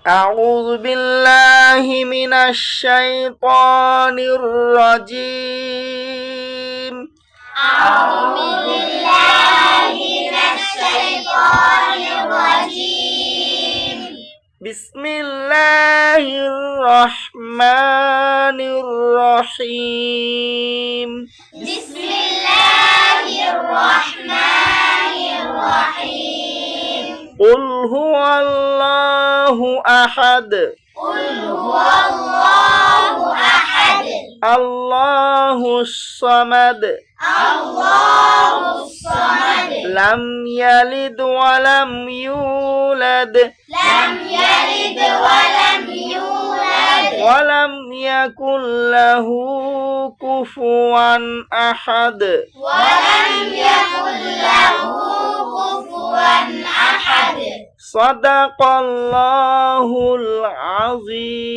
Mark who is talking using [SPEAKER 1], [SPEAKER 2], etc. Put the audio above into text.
[SPEAKER 1] أعوذ بالله من الشيطان الرجيم
[SPEAKER 2] أعوذ بالله من الشيطان الرجيم
[SPEAKER 1] بسم الله الرحمن الرحيم
[SPEAKER 2] بسم الله الرحمن الرحيم
[SPEAKER 1] قل هو الله أحد
[SPEAKER 2] قل هو الله أحد
[SPEAKER 1] الله الصمد
[SPEAKER 2] الله الصمد
[SPEAKER 1] لم يلد ولم يولد
[SPEAKER 2] لم يلد ولم يولد
[SPEAKER 1] ولم يكن له كفوا أحد
[SPEAKER 2] ولم يكن له كفوا أحد
[SPEAKER 1] صدق الله العظيم